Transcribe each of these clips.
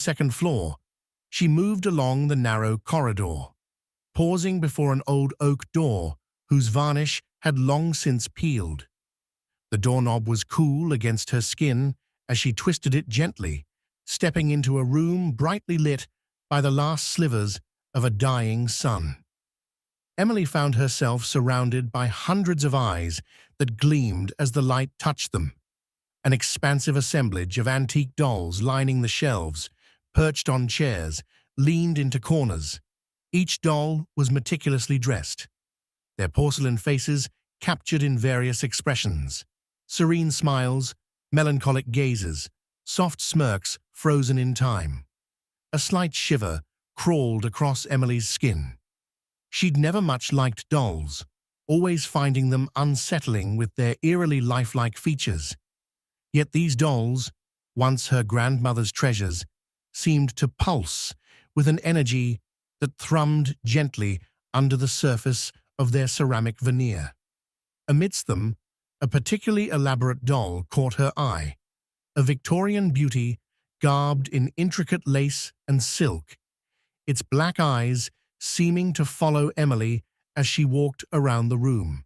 second floor, she moved along the narrow corridor, pausing before an old oak door whose varnish had long since peeled. The doorknob was cool against her skin as she twisted it gently, stepping into a room brightly lit by the last slivers of a dying sun. Emily found herself surrounded by hundreds of eyes that gleamed as the light touched them. An expansive assemblage of antique dolls lining the shelves, perched on chairs, leaned into corners. Each doll was meticulously dressed, their porcelain faces captured in various expressions: serene smiles, melancholic gazes, soft smirks frozen in time. A slight shiver crawled across Emily's skin. She'd never much liked dolls, always finding them unsettling with their eerily lifelike features. Yet these dolls, once her grandmother's treasures, seemed to pulse with an energy that thrummed gently under the surface of their ceramic veneer. Amidst them, a particularly elaborate doll caught her eye, a Victorian beauty garbed in intricate lace and silk, its black eyes seeming to follow Emily as she walked around the room.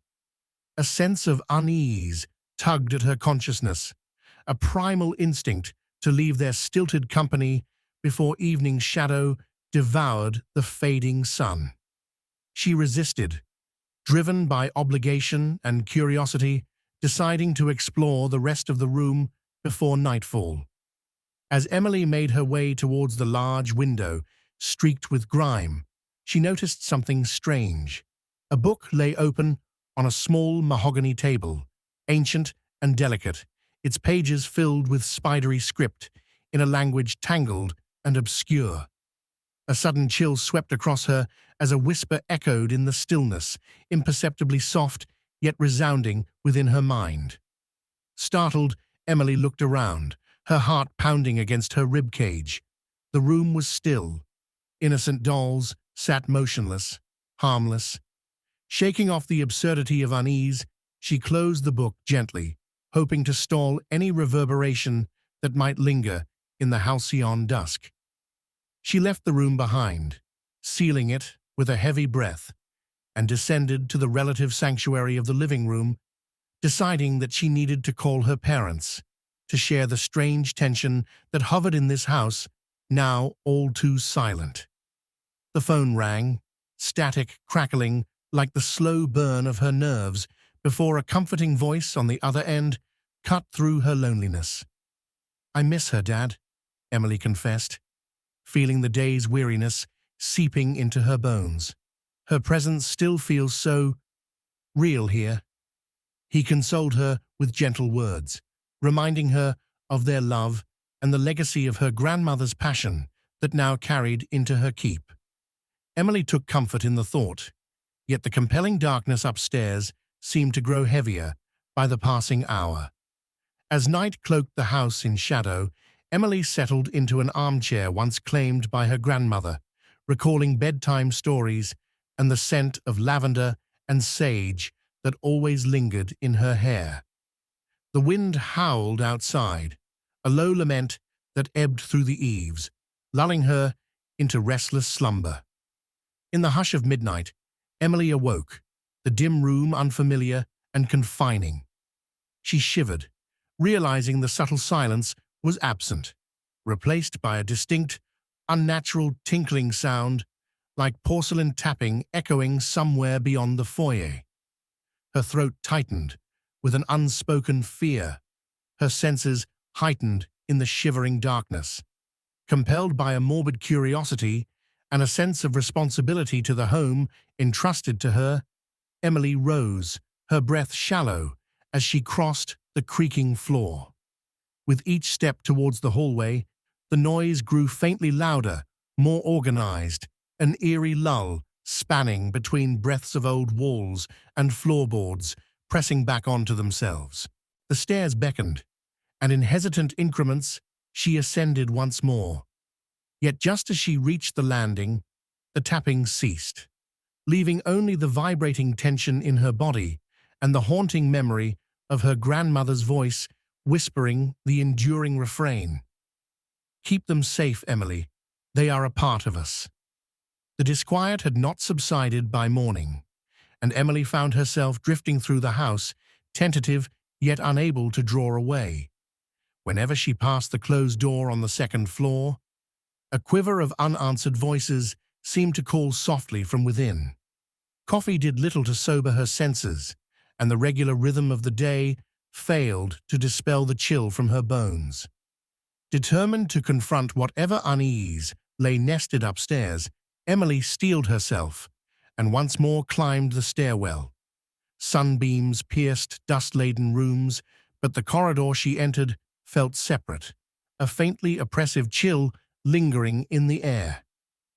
A sense of unease tugged at her consciousness, a primal instinct to leave their stilted company before evening shadow devoured the fading sun. She resisted, driven by obligation and curiosity, deciding to explore the rest of the room before nightfall. As Emily made her way towards the large window, streaked with grime, she noticed something strange. A book lay open on a small mahogany table, ancient and delicate, its pages filled with spidery script in a language tangled and obscure. A sudden chill swept across her as a whisper echoed in the stillness, imperceptibly soft yet resounding within her mind. Startled, Emily looked around, her heart pounding against her rib cage. The room was still. Innocent dolls sat motionless, harmless. Shaking off the absurdity of unease, she closed the book gently, hoping to stall any reverberation that might linger in the halcyon dusk. She left the room behind, sealing it with a heavy breath, and descended to the relative sanctuary of the living room, deciding that she needed to call her parents to share the strange tension that hovered in this house, now all too silent. The phone rang, static crackling like the slow burn of her nerves before a comforting voice on the other end cut through her loneliness. "I miss her, Dad," Emily confessed, feeling the day's weariness seeping into her bones. "Her presence still feels so real here." He consoled her with gentle words, reminding her of their love and the legacy of her grandmother's passion that now carried into her keep. Emily took comfort in the thought, yet the compelling darkness upstairs seemed to grow heavier by the passing hour. As night cloaked the house in shadow, Emily settled into an armchair once claimed by her grandmother, recalling bedtime stories and the scent of lavender and sage that always lingered in her hair. The wind howled outside, a low lament that ebbed through the eaves, lulling her into restless slumber. In the hush of midnight, Emily awoke, the dim room unfamiliar and confining. She shivered, realizing the subtle silence was absent, replaced by a distinct, unnatural tinkling sound, like porcelain tapping echoing somewhere beyond the foyer. Her throat tightened with an unspoken fear, her senses heightened in the shivering darkness. Compelled by a morbid curiosity and a sense of responsibility to the home entrusted to her, Emily rose, her breath shallow, as she crossed the creaking floor. With each step towards the hallway, the noise grew faintly louder, more organized, an eerie lull spanning between breaths of old walls and floorboards pressing back onto themselves. The stairs beckoned, and in hesitant increments, she ascended once more. Yet just as she reached the landing, the tapping ceased, leaving only the vibrating tension in her body and the haunting memory of her grandmother's voice whispering the enduring refrain. Keep them safe, Emily. They are a part of us. The disquiet had not subsided by morning, and Emily found herself drifting through the house, tentative yet unable to draw away. Whenever she passed the closed door on the second floor, a quiver of unanswered voices seemed to call softly from within. Coffee did little to sober her senses, and the regular rhythm of the day failed to dispel the chill from her bones. Determined to confront whatever unease lay nested upstairs, Emily steeled herself and once more climbed the stairwell. Sunbeams pierced dust-laden rooms, but the corridor she entered felt separate, a faintly oppressive chill lingering in the air.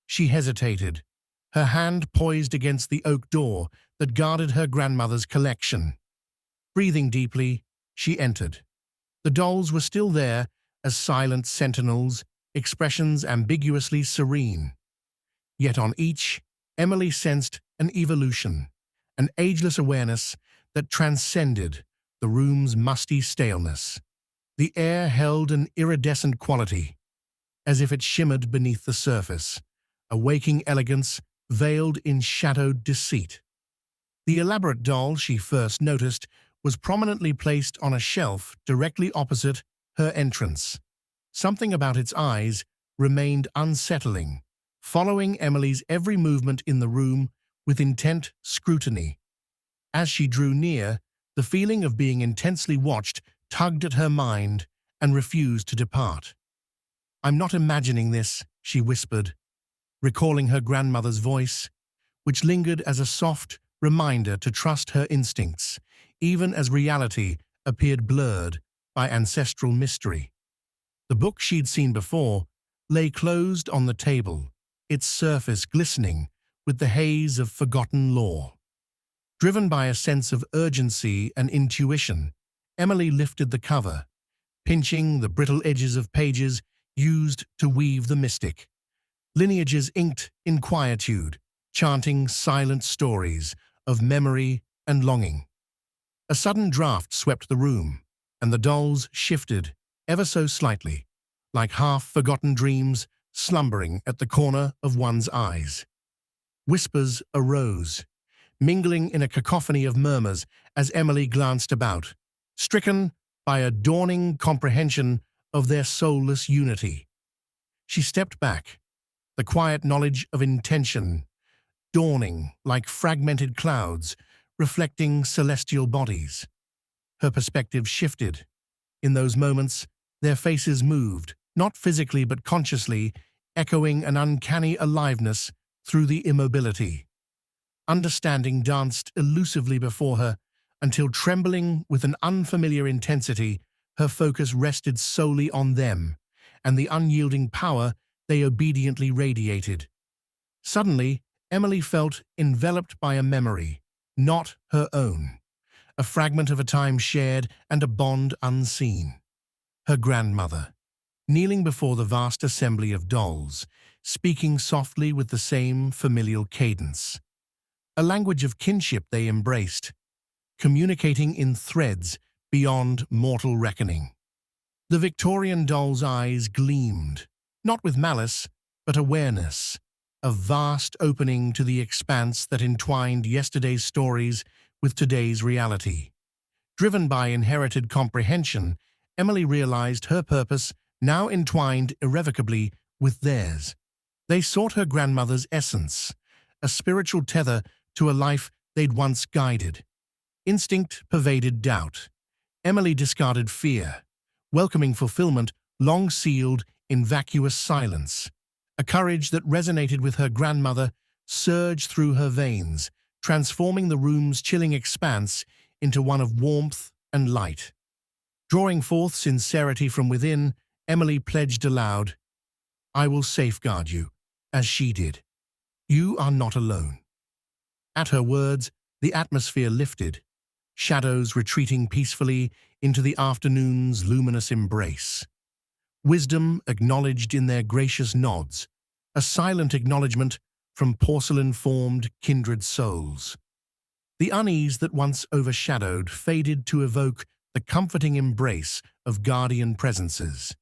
She hesitated, her hand poised against the oak door that guarded her grandmother's collection. Breathing deeply, she entered. The dolls were still there as silent sentinels, expressions ambiguously serene. Yet on each, Emily sensed an evolution, an ageless awareness that transcended the room's musty staleness. The air held an iridescent quality, as if it shimmered beneath the surface, a waking elegance veiled in shadowed deceit. The elaborate doll she first noticed was prominently placed on a shelf directly opposite her entrance. Something about its eyes remained unsettling, following Emily's every movement in the room with intent scrutiny. As she drew near, the feeling of being intensely watched tugged at her mind and refused to depart. "I'm not imagining this," she whispered, recalling her grandmother's voice, which lingered as a soft reminder to trust her instincts, even as reality appeared blurred by ancestral mystery. The book she'd seen before lay closed on the table, its surface glistening with the haze of forgotten lore. Driven by a sense of urgency and intuition, Emily lifted the cover, pinching the brittle edges of pages used to weave the mystic. Lineages inked in quietude, chanting silent stories of memory and longing. A sudden draft swept the room, and the dolls shifted ever so slightly, like half-forgotten dreams slumbering at the corner of one's eyes. Whispers arose, mingling in a cacophony of murmurs as Emily glanced about, stricken by a dawning comprehension of their soulless unity. She stepped back, the quiet knowledge of intention dawning like fragmented clouds reflecting celestial bodies. Her perspective shifted. In those moments, their faces moved, not physically but consciously, echoing an uncanny aliveness through the immobility. Understanding danced elusively before her until, trembling with an unfamiliar intensity, her focus rested solely on them and the unyielding power they obediently radiated. Suddenly, Emily felt enveloped by a memory, not her own, a fragment of a time shared and a bond unseen. Her grandmother, kneeling before the vast assembly of dolls, speaking softly with the same familial cadence. A language of kinship they embraced, communicating in threads beyond mortal reckoning. The Victorian doll's eyes gleamed, not with malice, but awareness, a vast opening to the expanse that entwined yesterday's stories with today's reality. Driven by inherited comprehension, Emily realized her purpose now entwined irrevocably with theirs. They sought her grandmother's essence, a spiritual tether to a life they'd once guided. Instinct pervaded doubt. Emily discarded fear, welcoming fulfillment long sealed in vacuous silence. A courage that resonated with her grandmother surged through her veins, transforming the room's chilling expanse into one of warmth and light. Drawing forth sincerity from within, Emily pledged aloud, "I will safeguard you, as she did. You are not alone." At her words, the atmosphere lifted, shadows retreating peacefully into the afternoon's luminous embrace. Wisdom acknowledged in their gracious nods, a silent acknowledgement from porcelain-formed kindred souls. The unease that once overshadowed faded to evoke the comforting embrace of guardian presences.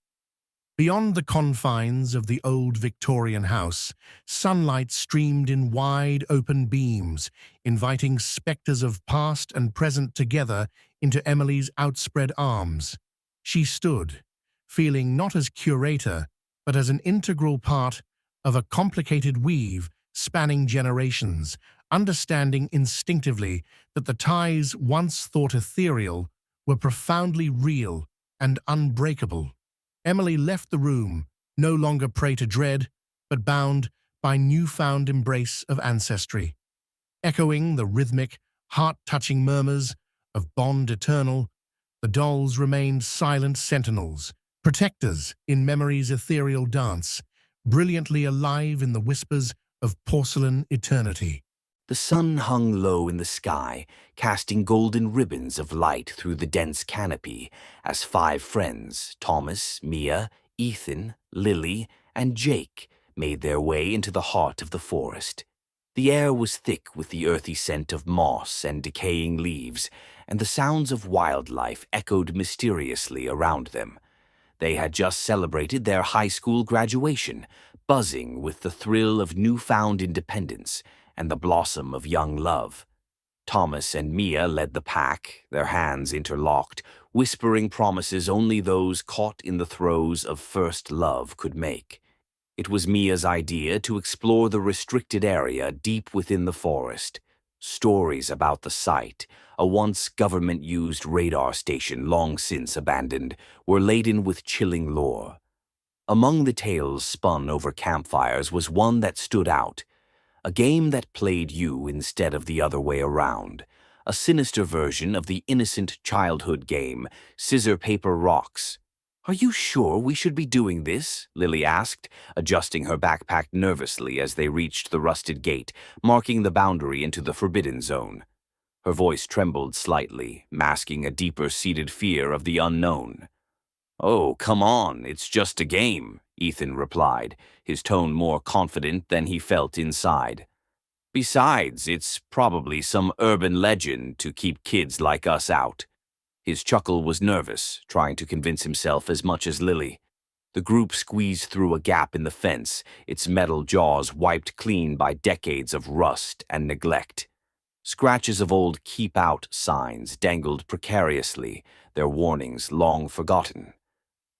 Beyond the confines of the old Victorian house, sunlight streamed in wide open beams, inviting spectres of past and present together into Emily's outspread arms. She stood, feeling not as curator, but as an integral part of a complicated weave spanning generations, understanding instinctively that the ties once thought ethereal were profoundly real and unbreakable. Emily left the room, no longer prey to dread, but bound by newfound embrace of ancestry. Echoing the rhythmic, heart-touching murmurs of Bond Eternal, the dolls remained silent sentinels, protectors in memory's ethereal dance, brilliantly alive in the whispers of porcelain eternity. The sun hung low in the sky, casting golden ribbons of light through the dense canopy as five friends, Thomas, Mia, Ethan, Lily, and Jake, made their way into the heart of the forest. The air was thick with the earthy scent of moss and decaying leaves, and the sounds of wildlife echoed mysteriously around them. They had just celebrated their high school graduation, buzzing with the thrill of newfound independence and the blossom of young love. Thomas and Mia led the pack, their hands interlocked, whispering promises only those caught in the throes of first love could make. It was Mia's idea to explore the restricted area deep within the forest. Stories about the site, a once government-used radar station long since abandoned, were laden with chilling lore. Among the tales spun over campfires was one that stood out, a game that played you instead of the other way around, a sinister version of the innocent childhood game, Scissor, Paper, Rocks. "Are you sure we should be doing this?" Lily asked, adjusting her backpack nervously as they reached the rusted gate, marking the boundary into the forbidden zone. Her voice trembled slightly, masking a deeper-seated fear of the unknown. "Oh, come on, it's just a game," Ethan replied, his tone more confident than he felt inside. "Besides, it's probably some urban legend to keep kids like us out." His chuckle was nervous, trying to convince himself as much as Lily. The group squeezed through a gap in the fence, its metal jaws wiped clean by decades of rust and neglect. Scratches of old "Keep Out" signs dangled precariously, their warnings long forgotten.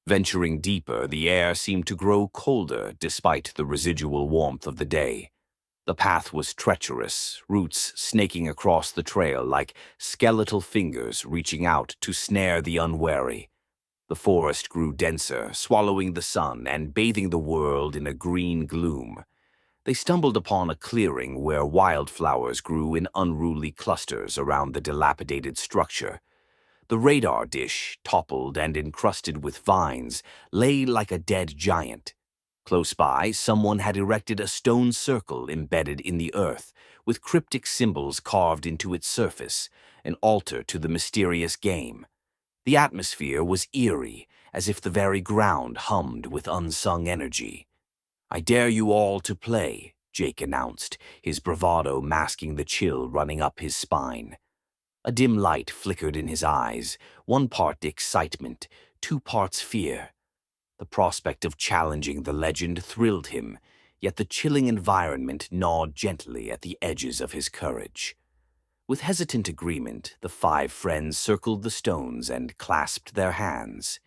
Venturing deeper, the air seemed to grow colder despite the residual warmth of the day. The path was treacherous, roots snaking across the trail like skeletal fingers reaching out to snare the unwary. The forest grew denser, swallowing the sun and bathing the world in a green gloom. They stumbled upon a clearing where wildflowers grew in unruly clusters around the dilapidated structure. The radar dish, toppled and encrusted with vines, lay like a dead giant. Close by, someone had erected a stone circle embedded in the earth, with cryptic symbols carved into its surface, an altar to the mysterious game. The atmosphere was eerie, as if the very ground hummed with unsung energy. "I dare you all to play," Jake announced, his bravado masking the chill running up his spine. A dim light flickered in his eyes, one part excitement, two parts fear. The prospect of challenging the legend thrilled him, yet the chilling environment gnawed gently at the edges of his courage. With hesitant agreement, the five friends circled the stones and clasped their hands.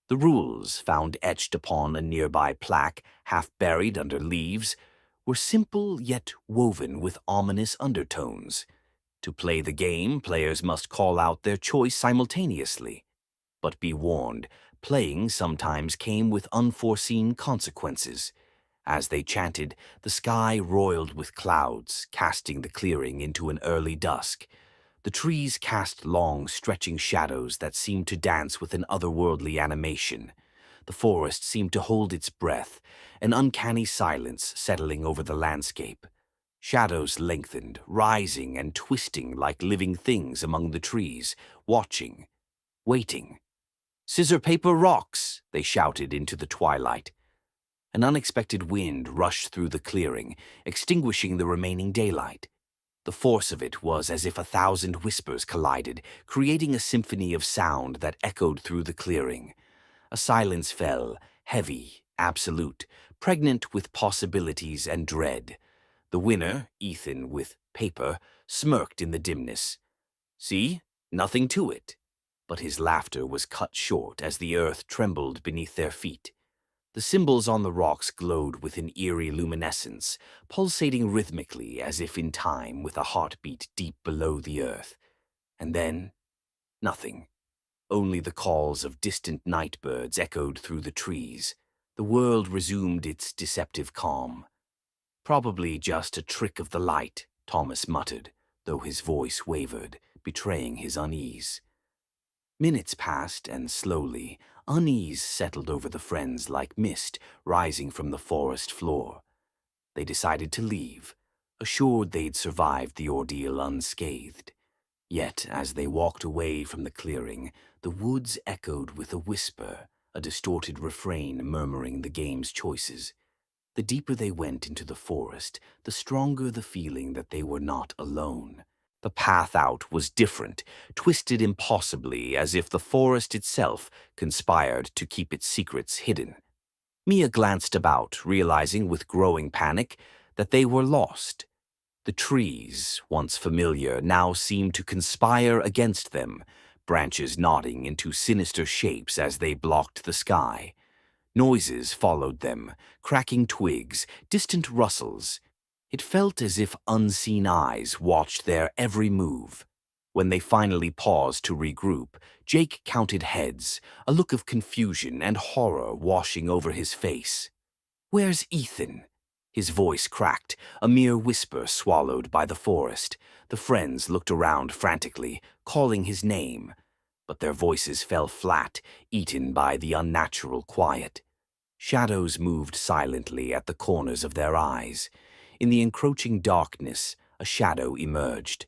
The rules, found etched upon a nearby plaque, half buried under leaves, were simple yet woven with ominous undertones. To play the game, players must call out their choice simultaneously. But be warned, playing sometimes came with unforeseen consequences. As they chanted, the sky roiled with clouds, casting the clearing into an early dusk. The trees cast long, stretching shadows that seemed to dance with an otherworldly animation. The forest seemed to hold its breath, an uncanny silence settling over the landscape. Shadows lengthened, rising and twisting like living things among the trees, watching, waiting. "Scissor, paper, rocks!" they shouted into the twilight. An unexpected wind rushed through the clearing, extinguishing the remaining daylight. The force of it was as if 1,000 whispers collided, creating a symphony of sound that echoed through the clearing. A silence fell, heavy, absolute, pregnant with possibilities and dread. The winner, Ethan with paper, smirked in the dimness. See? Nothing to it. But his laughter was cut short as the earth trembled beneath their feet. The symbols on the rocks glowed with an eerie luminescence, pulsating rhythmically as if in time with a heartbeat deep below the earth. And then, nothing. Only the calls of distant night birds echoed through the trees. The world resumed its deceptive calm. Probably just a trick of the light, Thomas muttered, though his voice wavered, betraying his unease. Minutes passed, and slowly, unease settled over the friends like mist rising from the forest floor. They decided to leave, assured they'd survived the ordeal unscathed. Yet, as they walked away from the clearing, the woods echoed with a whisper, a distorted refrain murmuring the game's choices. The deeper they went into the forest, the stronger the feeling that they were not alone. The path out was different, twisted impossibly as if the forest itself conspired to keep its secrets hidden. Mia glanced about, realizing with growing panic that they were lost. The trees, once familiar, now seemed to conspire against them, branches nodding into sinister shapes as they blocked the sky. Noises followed them, cracking twigs, distant rustles. It felt as if unseen eyes watched their every move. When they finally paused to regroup, Jake counted heads, a look of confusion and horror washing over his face. "Where's Ethan?" His voice cracked, a mere whisper swallowed by the forest. The friends looked around frantically, calling his name, but their voices fell flat, eaten by the unnatural quiet. Shadows moved silently at the corners of their eyes. In the encroaching darkness, a shadow emerged.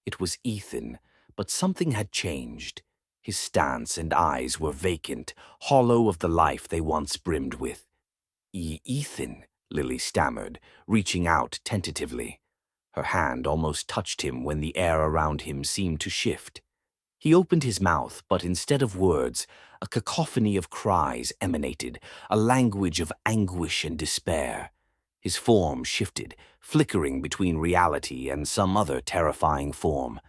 It was Ethan, but something had changed. His stance and eyes were vacant, hollow of the life they once brimmed with. Ethan," Lily stammered, reaching out tentatively. Her hand almost touched him when the air around him seemed to shift. He opened his mouth, but instead of words, a cacophony of cries emanated, a language of anguish and despair. His form shifted, flickering between reality and some other terrifying form.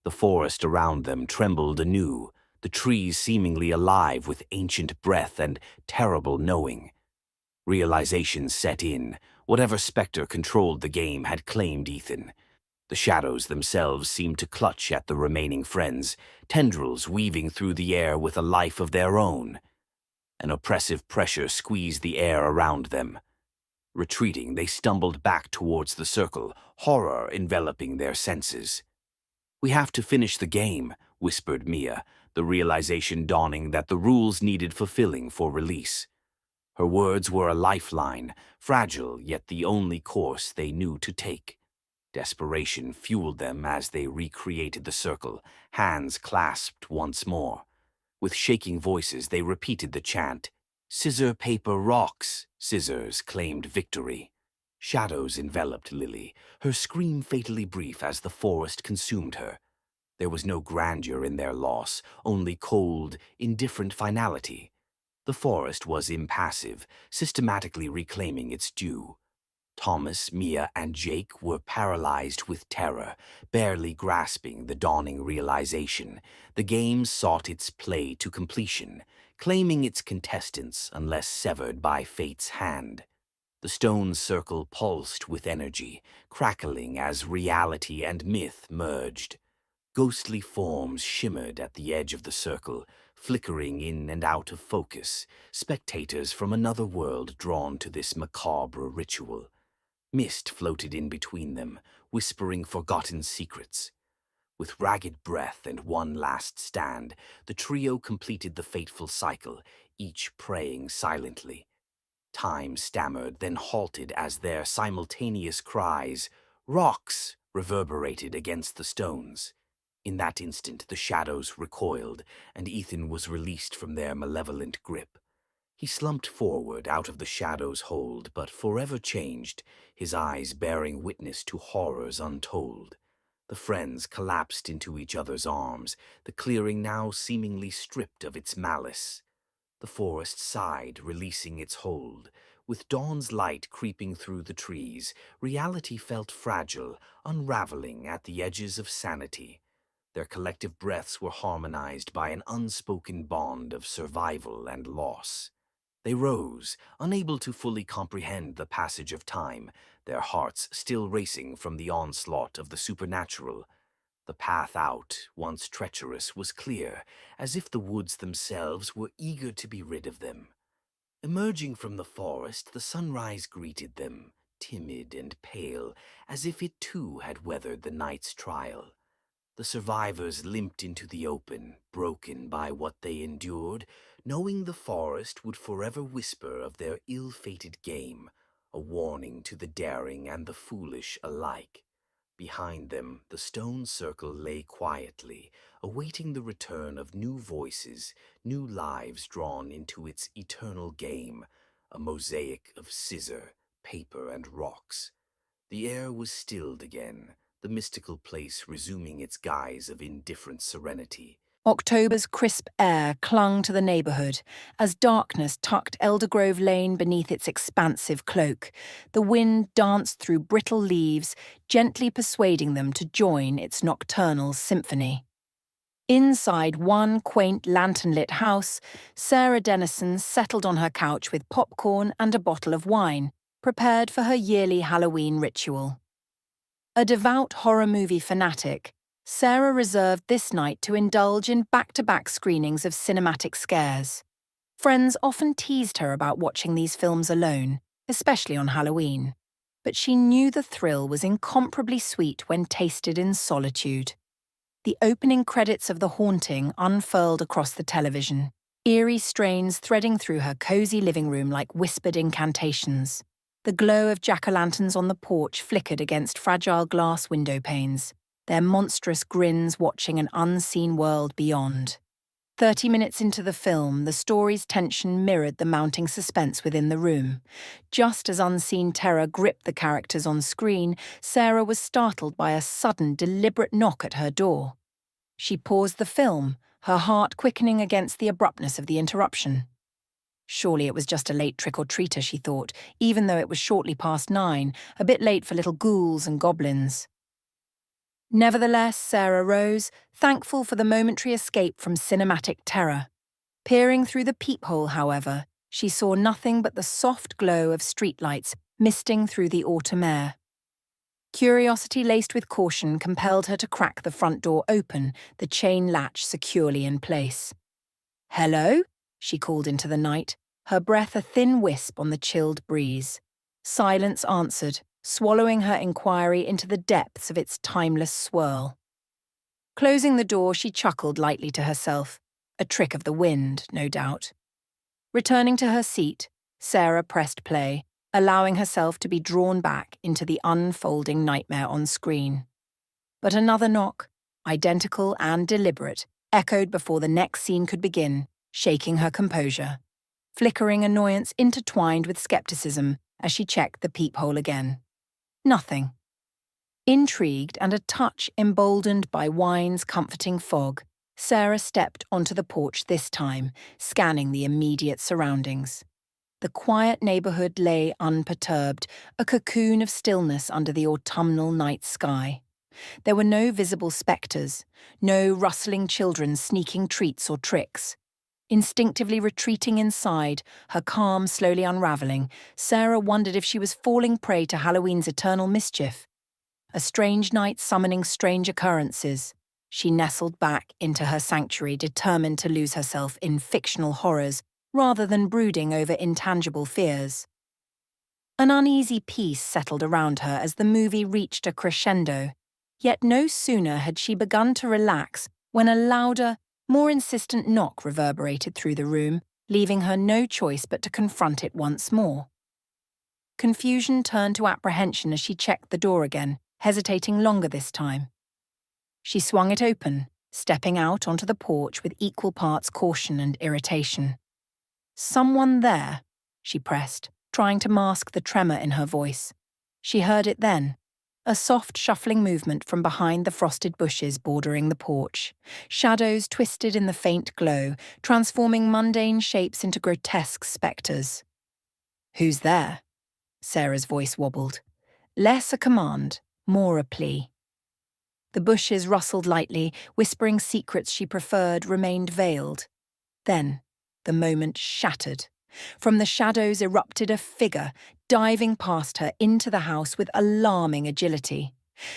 The forest around them trembled anew, the trees seemingly alive with ancient breath and terrible knowing. Realization set in. Whatever specter controlled the game had claimed Ethan. The shadows themselves seemed to clutch at the remaining friends, tendrils weaving through the air with a life of their own. An oppressive pressure squeezed the air around them. Retreating, they stumbled back towards the circle, horror enveloping their senses. "We have to finish the game," whispered Mia, the realization dawning that the rules needed fulfilling for release. Her words were a lifeline, fragile yet the only course they knew to take. Desperation fueled them as they recreated the circle, hands clasped once more. With shaking voices, they repeated the chant. "Scissor, paper, rocks!" Scissors claimed victory. Shadows enveloped Lily, her scream fatally brief as the forest consumed her. There was no grandeur in their loss, only cold, indifferent finality. The forest was impassive, systematically reclaiming its due. Thomas, Mia, and Jake were paralyzed with terror, barely grasping the dawning realization. The game sought its play to completion, claiming its contestants unless severed by fate's hand. The stone circle pulsed with energy, crackling as reality and myth merged. Ghostly forms shimmered at the edge of the circle, flickering in and out of focus, spectators from another world drawn to this macabre ritual. Mist floated in between them, whispering forgotten secrets. With ragged breath and one last stand, the trio completed the fateful cycle, each praying silently. Time stammered, then halted as their simultaneous cries, "Rocks!" reverberated against the stones. In that instant, the shadows recoiled, and Ethan was released from their malevolent grip. He slumped forward out of the shadow's hold, but forever changed, his eyes bearing witness to horrors untold. The friends collapsed into each other's arms, the clearing now seemingly stripped of its malice. The forest sighed, releasing its hold. With dawn's light creeping through the trees, reality felt fragile, unraveling at the edges of sanity. Their collective breaths were harmonized by an unspoken bond of survival and loss. They rose, unable to fully comprehend the passage of time, their hearts still racing from the onslaught of the supernatural. The path out, once treacherous, was clear, as if the woods themselves were eager to be rid of them. Emerging from the forest, the sunrise greeted them, timid and pale, as if it too had weathered the night's trial. The survivors limped into the open, broken by what they endured, knowing the forest would forever whisper of their ill-fated game, a warning to the daring and the foolish alike. Behind them, the stone circle lay quietly, awaiting the return of new voices, new lives drawn into its eternal game, a mosaic of scissor, paper, and rocks. The air was stilled again, the mystical place resuming its guise of indifferent serenity. October's crisp air clung to the neighbourhood as darkness tucked Eldergrove Lane beneath its expansive cloak. The wind danced through brittle leaves, gently persuading them to join its nocturnal symphony. Inside one quaint lantern-lit house, Sarah Dennison settled on her couch with popcorn and a bottle of wine, prepared for her yearly Halloween ritual. A devout horror movie fanatic, Sarah reserved this night to indulge in back-to-back screenings of cinematic scares. Friends often teased her about watching these films alone, especially on Halloween. But she knew the thrill was incomparably sweet when tasted in solitude. The opening credits of The Haunting unfurled across the television, eerie strains threading through her cozy living room like whispered incantations. The glow of jack-o'-lanterns on the porch flickered against fragile glass window panes, their monstrous grins watching an unseen world beyond. 30 minutes into the film, the story's tension mirrored the mounting suspense within the room. Just as unseen terror gripped the characters on screen, Sarah was startled by a sudden, deliberate knock at her door. She paused the film, her heart quickening against the abruptness of the interruption. Surely it was just a late trick-or-treater, she thought, even though it was shortly past 9, a bit late for little ghouls and goblins. Nevertheless, Sarah rose, thankful for the momentary escape from cinematic terror. Peering through the peephole, however, she saw nothing but the soft glow of streetlights misting through the autumn air. Curiosity laced with caution compelled her to crack the front door open, the chain latch securely in place. "Hello?" she called into the night, her breath a thin wisp on the chilled breeze. Silence answered, swallowing her inquiry into the depths of its timeless swirl. Closing the door, she chuckled lightly to herself, a trick of the wind, no doubt. Returning to her seat, Sarah pressed play, allowing herself to be drawn back into the unfolding nightmare on screen. But another knock, identical and deliberate, echoed before the next scene could begin, shaking her composure. Flickering annoyance intertwined with skepticism as she checked the peephole again. Nothing. Intrigued and a touch emboldened by wine's comforting fog, Sarah stepped onto the porch this time, scanning the immediate surroundings. The quiet neighborhood lay unperturbed, a cocoon of stillness under the autumnal night sky. There were no visible specters, no rustling children sneaking treats or tricks. Instinctively retreating inside, her calm slowly unraveling, Sarah wondered if she was falling prey to Halloween's eternal mischief. A strange night summoning strange occurrences. She nestled back into her sanctuary, determined to lose herself in fictional horrors rather than brooding over intangible fears. An uneasy peace settled around her as the movie reached a crescendo, yet no sooner had she begun to relax when a louder, more insistent knock reverberated through the room, leaving her no choice but to confront it once more. Confusion turned to apprehension as she checked the door again, hesitating longer this time. She swung it open, stepping out onto the porch with equal parts caution and irritation. "Someone there," she pressed, trying to mask the tremor in her voice. She heard it then, A soft shuffling movement from behind the frosted bushes bordering the porch. Shadows twisted in the faint glow, transforming mundane shapes into grotesque spectres. "Who's there?" Sarah's voice wobbled. Less a command, more a plea. The bushes rustled lightly, whispering secrets she preferred remained veiled. Then, the moment shattered. From the shadows erupted a figure, diving past her into the house with alarming agility.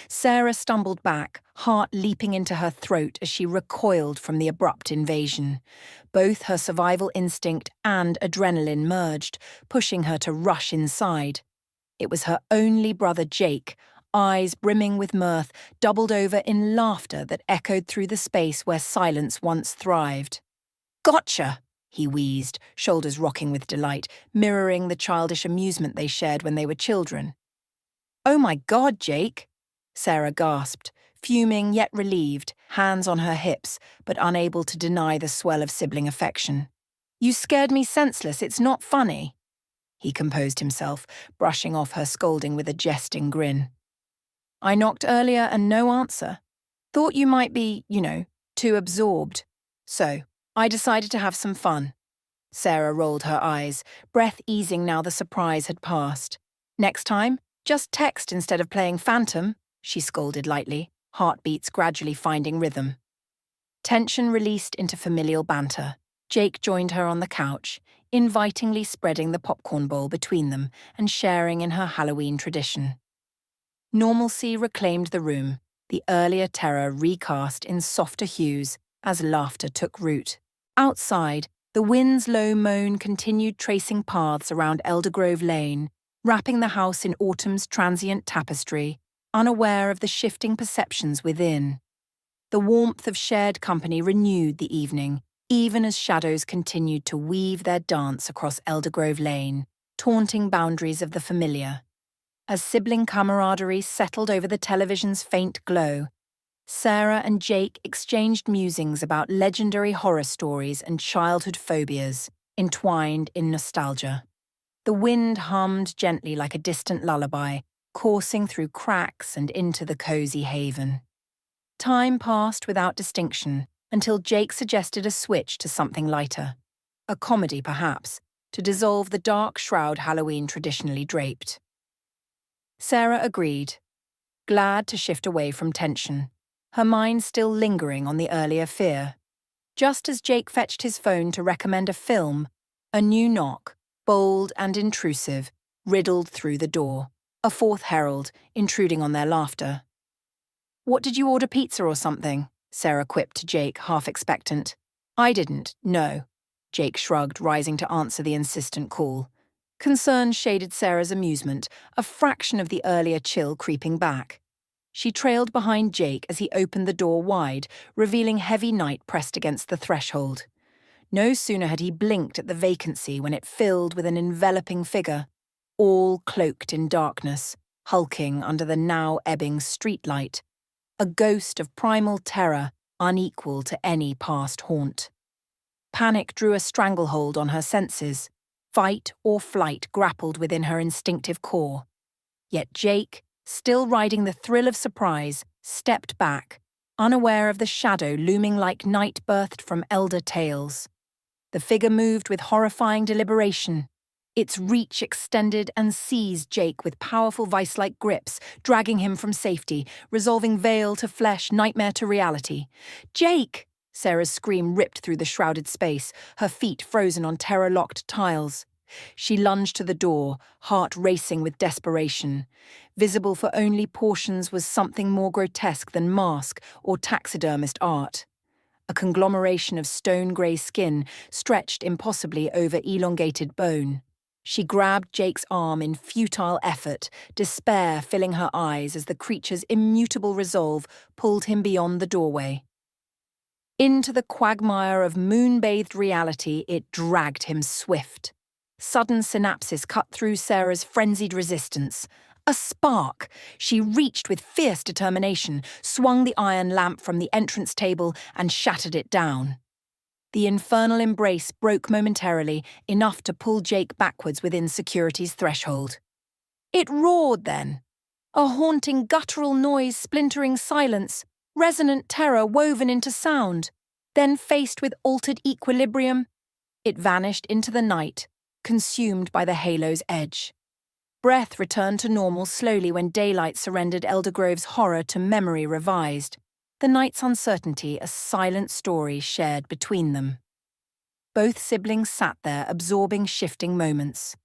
Sarah stumbled back, heart leaping into her throat as she recoiled from the abrupt invasion. Both her survival instinct and adrenaline merged, pushing her to rush inside. It was her only brother Jake, eyes brimming with mirth, doubled over in laughter that echoed through the space where silence once thrived. "Gotcha!" he wheezed, shoulders rocking with delight, mirroring the childish amusement they shared when they were children. "Oh my God, Jake!" Sarah gasped, fuming yet relieved, hands on her hips, but unable to deny the swell of sibling affection. "You scared me senseless, it's not funny." He composed himself, brushing off her scolding with a jesting grin. "I knocked earlier and no answer. Thought you might be, too absorbed. So, I decided to have some fun." Sarah rolled her eyes, breath easing now the surprise had passed. "Next time, just text instead of playing Phantom," she scolded lightly, heartbeats gradually finding rhythm. Tension released into familial banter. Jake joined her on the couch, invitingly spreading the popcorn bowl between them and sharing in her Halloween tradition. Normalcy reclaimed the room, the earlier terror recast in softer hues as laughter took root. Outside, the wind's low moan continued tracing paths around Eldergrove Lane, wrapping the house in autumn's transient tapestry, unaware of the shifting perceptions within. The warmth of shared company renewed the evening, even as shadows continued to weave their dance across Eldergrove Lane, taunting boundaries of the familiar. As sibling camaraderie settled over the television's faint glow, Sarah and Jake exchanged musings about legendary horror stories and childhood phobias, entwined in nostalgia. The wind hummed gently like a distant lullaby, coursing through cracks and into the cozy haven. Time passed without distinction until Jake suggested a switch to something lighter. A comedy, perhaps, to dissolve the dark shroud Halloween traditionally draped. Sarah agreed, glad to shift away from tension, her mind still lingering on the earlier fear. Just as Jake fetched his phone to recommend a film, a new knock, bold and intrusive, riddled through the door, a fourth herald, intruding on their laughter. "What, did you order pizza or something?" Sarah quipped to Jake, half expectant. "I didn't, no." Jake shrugged, rising to answer the insistent call. Concern shaded Sarah's amusement, a fraction of the earlier chill creeping back. She trailed behind Jake as he opened the door wide, revealing heavy night pressed against the threshold. No sooner had he blinked at the vacancy when it filled with an enveloping figure, all cloaked in darkness, hulking under the now ebbing streetlight, a ghost of primal terror unequal to any past haunt. Panic drew a stranglehold on her senses. Fight or flight grappled within her instinctive core. Yet Jake, still riding the thrill of surprise, stepped back, unaware of the shadow looming like night birthed from elder tales. The figure moved with horrifying deliberation. Its reach extended and seized Jake with powerful vice-like grips, dragging him from safety, resolving veil to flesh, nightmare to reality. "Jake!" Sarah's scream ripped through the shrouded space, her feet frozen on terror-locked tiles. She lunged to the door, heart racing with desperation. Visible for only portions was something more grotesque than mask or taxidermist art. A conglomeration of stone-grey skin stretched impossibly over elongated bone. She grabbed Jake's arm in futile effort, despair filling her eyes as the creature's immutable resolve pulled him beyond the doorway. Into the quagmire of moon-bathed reality it dragged him swift. Sudden synapses cut through Sarah's frenzied resistance. A spark! She reached with fierce determination, swung the iron lamp from the entrance table and shattered it down. The infernal embrace broke momentarily, enough to pull Jake backwards within security's threshold. It roared then. A haunting guttural noise splintering silence, resonant terror woven into sound. Then, faced with altered equilibrium, it vanished into the night, consumed by the halo's edge. Breath returned to normal slowly when daylight surrendered Eldergrove's horror to memory revised, the night's uncertainty a silent story shared between them. Both siblings sat there absorbing shifting moments.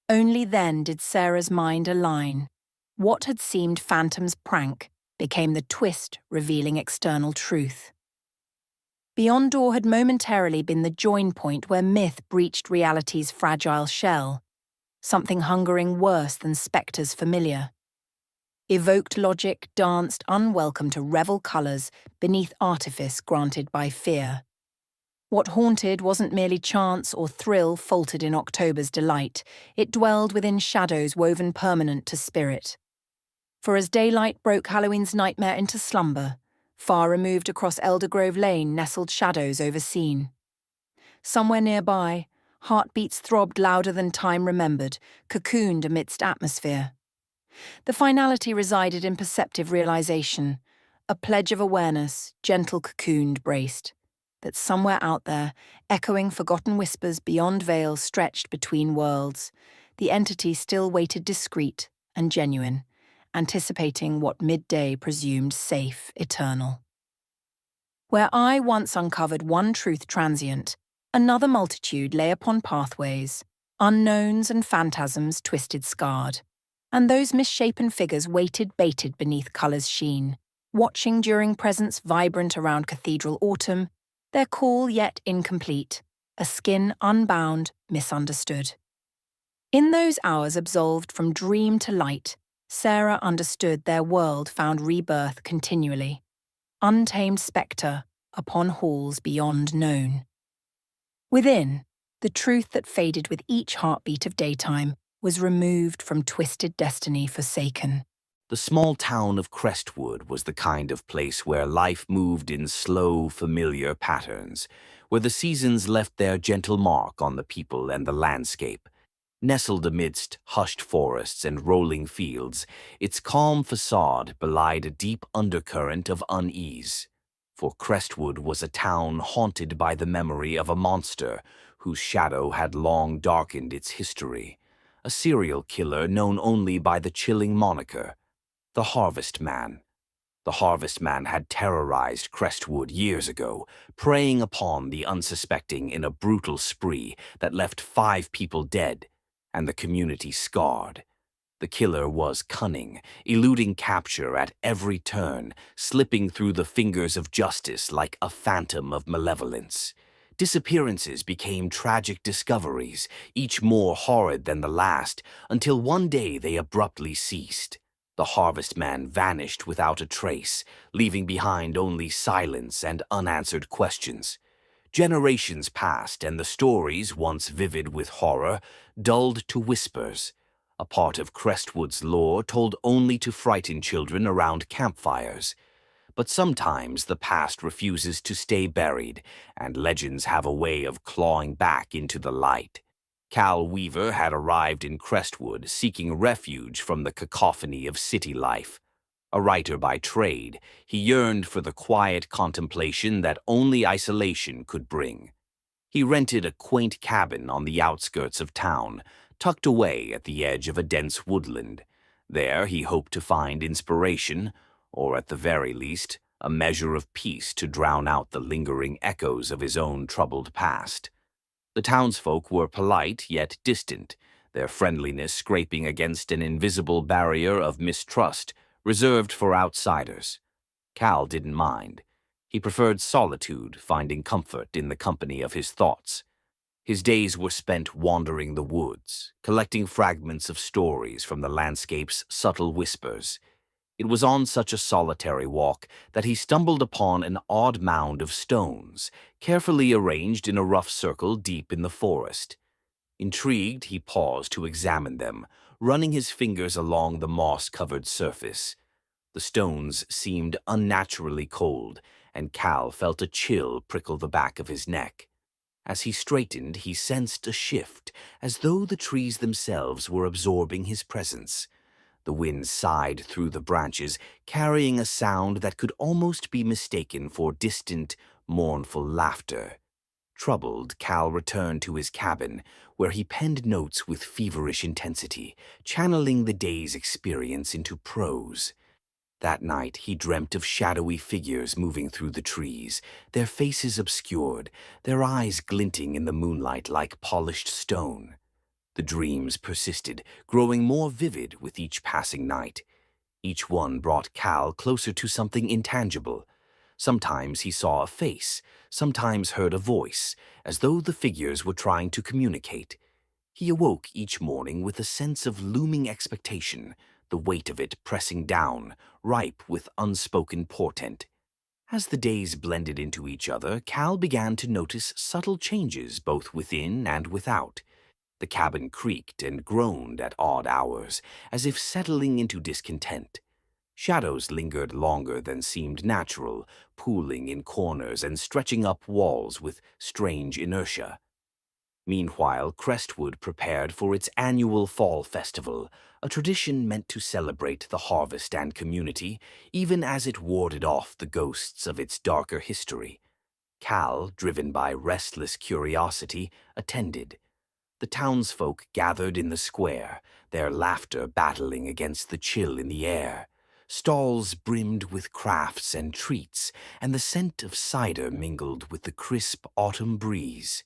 Only then did Sarah's mind align. What had seemed Phantom's prank became the twist revealing external truth. Beyond Door had momentarily been the join point where myth breached reality's fragile shell, something hungering worse than spectres familiar. Evoked logic danced unwelcome to revel colours beneath artifice granted by fear. What haunted wasn't merely chance or thrill faltered in October's delight, it dwelled within shadows woven permanent to spirit. For as daylight broke Halloween's nightmare into slumber, far removed across Eldergrove Lane nestled shadows overseen. Somewhere nearby, heartbeats throbbed louder than time remembered, cocooned amidst atmosphere. The finality resided in perceptive realization, a pledge of awareness, gentle cocooned braced, that somewhere out there, echoing forgotten whispers beyond veils stretched between worlds, the entity still waited discreet and genuine, anticipating what midday presumed safe, eternal. Where I once uncovered one truth transient, another multitude lay upon pathways, unknowns and phantasms twisted scarred, and those misshapen figures waited baited beneath colour's sheen, watching during presence vibrant around cathedral autumn, their call yet incomplete, a skin unbound, misunderstood. In those hours absolved from dream to light, Sarah understood their world found rebirth continually, untamed spectre upon halls beyond known. Within, the truth that faded with each heartbeat of daytime was removed from twisted destiny forsaken. The small town of Crestwood was the kind of place where life moved in slow, familiar patterns, where the seasons left their gentle mark on the people and the landscape. Nestled amidst hushed forests and rolling fields, its calm facade belied a deep undercurrent of unease. For Crestwood was a town haunted by the memory of a monster whose shadow had long darkened its history, a serial killer known only by the chilling moniker, the Harvest Man. The Harvest Man had terrorized Crestwood years ago, preying upon the unsuspecting in a brutal spree that left 5 people dead and the community scarred. The killer was cunning, eluding capture at every turn, slipping through the fingers of justice like a phantom of malevolence. Disappearances became tragic discoveries, each more horrid than the last, until one day they abruptly ceased. The Harvest Man vanished without a trace, leaving behind only silence and unanswered questions. Generations passed, and the stories, once vivid with horror, dulled to whispers, a part of Crestwood's lore told only to frighten children around campfires. But sometimes the past refuses to stay buried, and legends have a way of clawing back into the light. Cal Weaver had arrived in Crestwood seeking refuge from the cacophony of city life. A writer by trade, he yearned for the quiet contemplation that only isolation could bring. He rented a quaint cabin on the outskirts of town, tucked away at the edge of a dense woodland. There he hoped to find inspiration, or at the very least, a measure of peace to drown out the lingering echoes of his own troubled past. The townsfolk were polite yet distant, their friendliness scraping against an invisible barrier of mistrust reserved for outsiders. Cal didn't mind. He preferred solitude, finding comfort in the company of his thoughts. His days were spent wandering the woods, collecting fragments of stories from the landscape's subtle whispers. It was on such a solitary walk that he stumbled upon an odd mound of stones, carefully arranged in a rough circle deep in the forest. Intrigued, he paused to examine them, running his fingers along the moss-covered surface. The stones seemed unnaturally cold, and Cal felt a chill prickle the back of his neck. As he straightened, he sensed a shift, as though the trees themselves were absorbing his presence. The wind sighed through the branches, carrying a sound that could almost be mistaken for distant, mournful laughter. Troubled, Cal returned to his cabin, where he penned notes with feverish intensity, channeling the day's experience into prose. That night he dreamt of shadowy figures moving through the trees, their faces obscured, their eyes glinting in the moonlight like polished stone. The dreams persisted, growing more vivid with each passing night. Each one brought Cal closer to something intangible. Sometimes he saw a face, sometimes heard a voice, as though the figures were trying to communicate. He awoke each morning with a sense of looming expectation, the weight of it pressing down, ripe with unspoken portent. As the days blended into each other, Cal began to notice subtle changes both within and without. The cabin creaked and groaned at odd hours, as if settling into discontent. Shadows lingered longer than seemed natural, pooling in corners and stretching up walls with strange inertia. Meanwhile, Crestwood prepared for its annual fall festival, a tradition meant to celebrate the harvest and community, even as it warded off the ghosts of its darker history. Cal, driven by restless curiosity, attended. The townsfolk gathered in the square, their laughter battling against the chill in the air. Stalls brimmed with crafts and treats, and the scent of cider mingled with the crisp autumn breeze.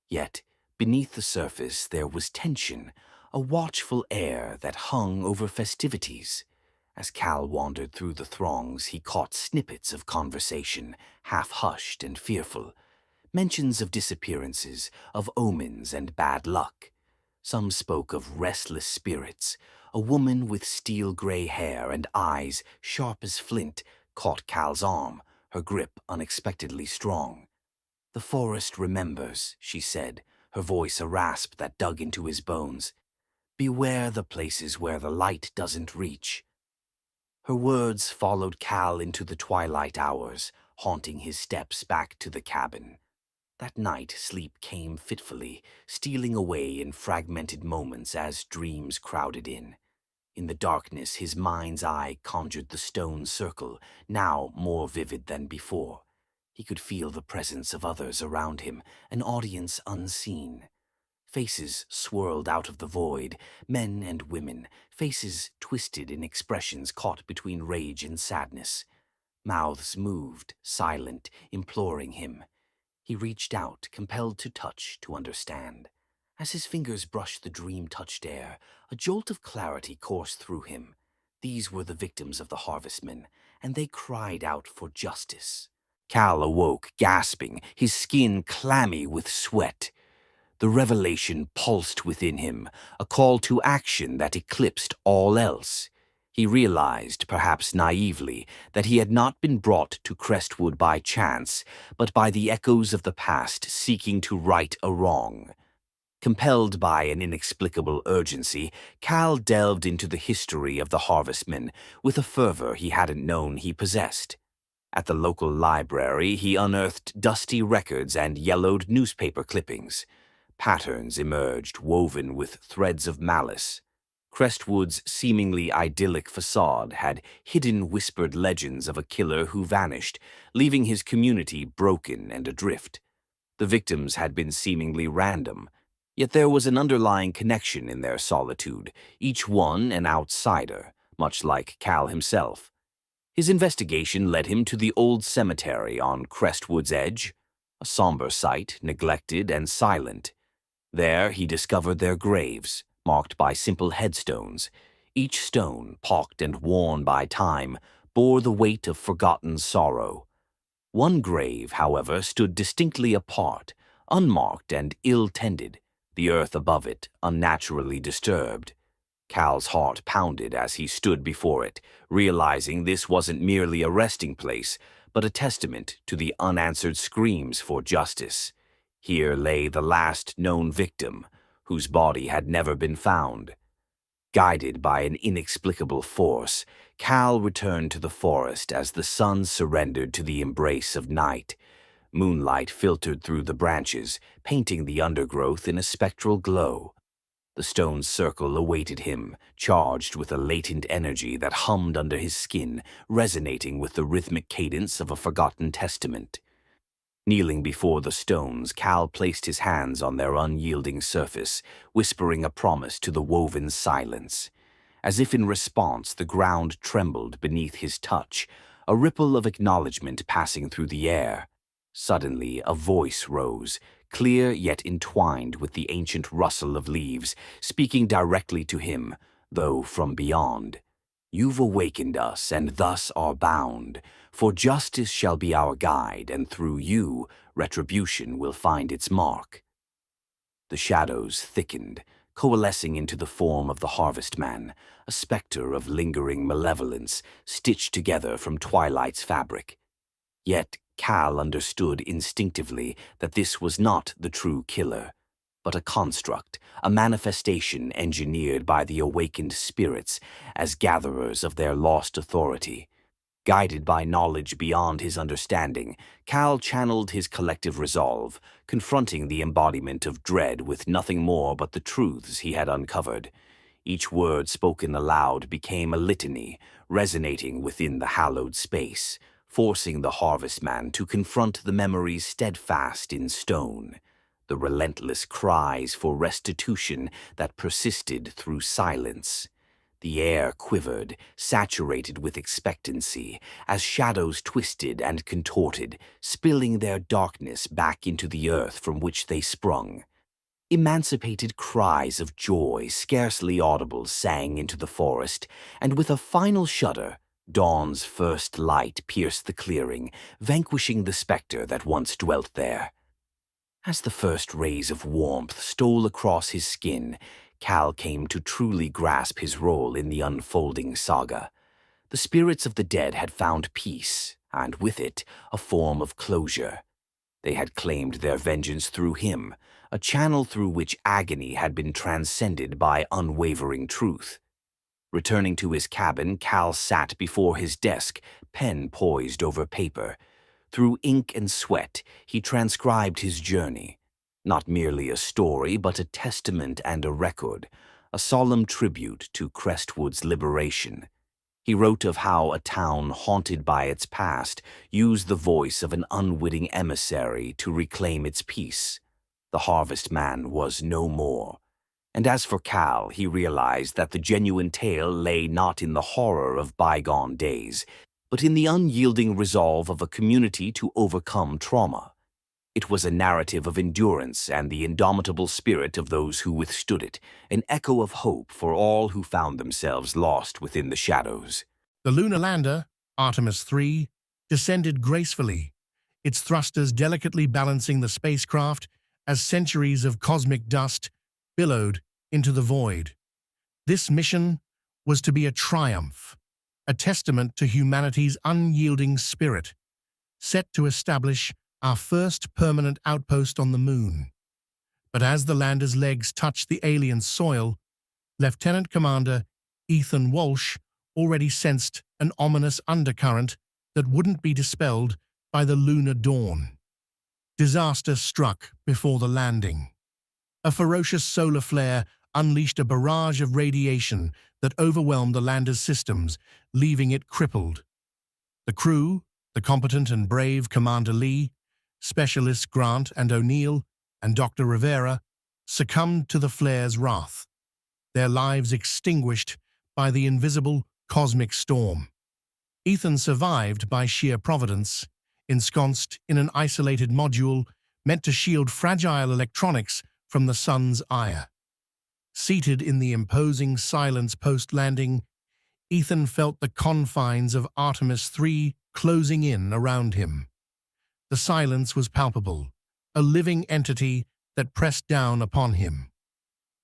Yet, beneath the surface there was tension, a watchful air that hung over festivities. As Cal wandered through the throngs, he caught snippets of conversation, half-hushed and fearful. Mentions of disappearances, of omens and bad luck. Some spoke of restless spirits. A woman with steel-gray hair and eyes sharp as flint caught Cal's arm, her grip unexpectedly strong. "The forest remembers," she said, her voice a rasp that dug into his bones. "Beware the places where the light doesn't reach." Her words followed Cal into the twilight hours, haunting his steps back to the cabin. That night sleep came fitfully, stealing away in fragmented moments as dreams crowded in. In the darkness his mind's eye conjured the stone circle, now more vivid than before. He could feel the presence of others around him, an audience unseen. Faces swirled out of the void, men and women, faces twisted in expressions caught between rage and sadness. Mouths moved, silent, imploring him. He reached out, compelled to touch, to understand. As his fingers brushed the dream-touched air, a jolt of clarity coursed through him. These were the victims of the harvestmen, and they cried out for justice. Cal awoke, gasping, his skin clammy with sweat. The revelation pulsed within him, a call to action that eclipsed all else. He realized, perhaps naively, that he had not been brought to Crestwood by chance, but by the echoes of the past seeking to right a wrong. Compelled by an inexplicable urgency, Cal delved into the history of the harvestmen with a fervor he hadn't known he possessed. At the local library, he unearthed dusty records and yellowed newspaper clippings. Patterns emerged, woven with threads of malice. Crestwood's seemingly idyllic facade had hidden whispered legends of a killer who vanished, leaving his community broken and adrift. The victims had been seemingly random, yet there was an underlying connection in their solitude, each one an outsider, much like Cal himself. His investigation led him to the old cemetery on Crestwood's edge, a somber site, neglected and silent. There he discovered their graves, marked by simple headstones. Each stone, pocked and worn by time, bore the weight of forgotten sorrow. One grave, however, stood distinctly apart, unmarked and ill-tended, the earth above it unnaturally disturbed. Cal's heart pounded as he stood before it, realizing this wasn't merely a resting place, but a testament to the unanswered screams for justice. Here lay the last known victim, whose body had never been found. Guided by an inexplicable force, Cal returned to the forest as the sun surrendered to the embrace of night. Moonlight filtered through the branches, painting the undergrowth in a spectral glow. The stone's circle awaited him, charged with a latent energy that hummed under his skin, resonating with the rhythmic cadence of a forgotten testament. Kneeling before the stones, Cal placed his hands on their unyielding surface, whispering a promise to the woven silence. As if in response, the ground trembled beneath his touch, a ripple of acknowledgement passing through the air. Suddenly, a voice rose, clear yet entwined with the ancient rustle of leaves, speaking directly to him, though from beyond. "You've awakened us, and thus are bound, for justice shall be our guide, and through you, retribution will find its mark." The shadows thickened, coalescing into the form of the harvestman, a specter of lingering malevolence, stitched together from twilight's fabric. Yet Cal understood instinctively that this was not the true killer, but a construct, a manifestation engineered by the awakened spirits as gatherers of their lost authority. Guided by knowledge beyond his understanding, Cal channeled his collective resolve, confronting the embodiment of dread with nothing more but the truths he had uncovered. Each word spoken aloud became a litany, resonating within the hallowed space, forcing the harvestman to confront the memories steadfast in stone, the relentless cries for restitution that persisted through silence. The air quivered, saturated with expectancy, as shadows twisted and contorted, spilling their darkness back into the earth from which they sprung. Emancipated cries of joy, scarcely audible, sang into the forest, and with a final shudder, dawn's first light pierced the clearing, vanquishing the specter that once dwelt there. As the first rays of warmth stole across his skin, Cal came to truly grasp his role in the unfolding saga. The spirits of the dead had found peace, and with it, a form of closure. They had claimed their vengeance through him, a channel through which agony had been transcended by unwavering truth. Returning to his cabin, Cal sat before his desk, pen poised over paper. Through ink and sweat, he transcribed his journey. Not merely a story, but a testament and a record, a solemn tribute to Crestwood's liberation. He wrote of how a town haunted by its past used the voice of an unwitting emissary to reclaim its peace. The harvestman was no more. And as for Cal, he realized that the genuine tale lay not in the horror of bygone days, but in the unyielding resolve of a community to overcome trauma. It was a narrative of endurance and the indomitable spirit of those who withstood it, an echo of hope for all who found themselves lost within the shadows. The lunar lander, Artemis III, descended gracefully, its thrusters delicately balancing the spacecraft as centuries of cosmic dust billowed into the void. This mission was to be a triumph, a testament to humanity's unyielding spirit, set to establish our first permanent outpost on the moon. But as the lander's legs touched the alien soil, Lieutenant Commander Ethan Walsh already sensed an ominous undercurrent that wouldn't be dispelled by the lunar dawn. Disaster struck before the landing. A ferocious solar flare unleashed a barrage of radiation that overwhelmed the lander's systems, leaving it crippled. The crew, the competent and brave Commander Lee, Specialists Grant and O'Neill, and Dr. Rivera, succumbed to the flare's wrath, their lives extinguished by the invisible cosmic storm. Ethan survived by sheer providence, ensconced in an isolated module meant to shield fragile electronics from the sun's ire. Seated in the imposing silence post-landing, Ethan felt the confines of Artemis III closing in around him. The silence was palpable, a living entity that pressed down upon him.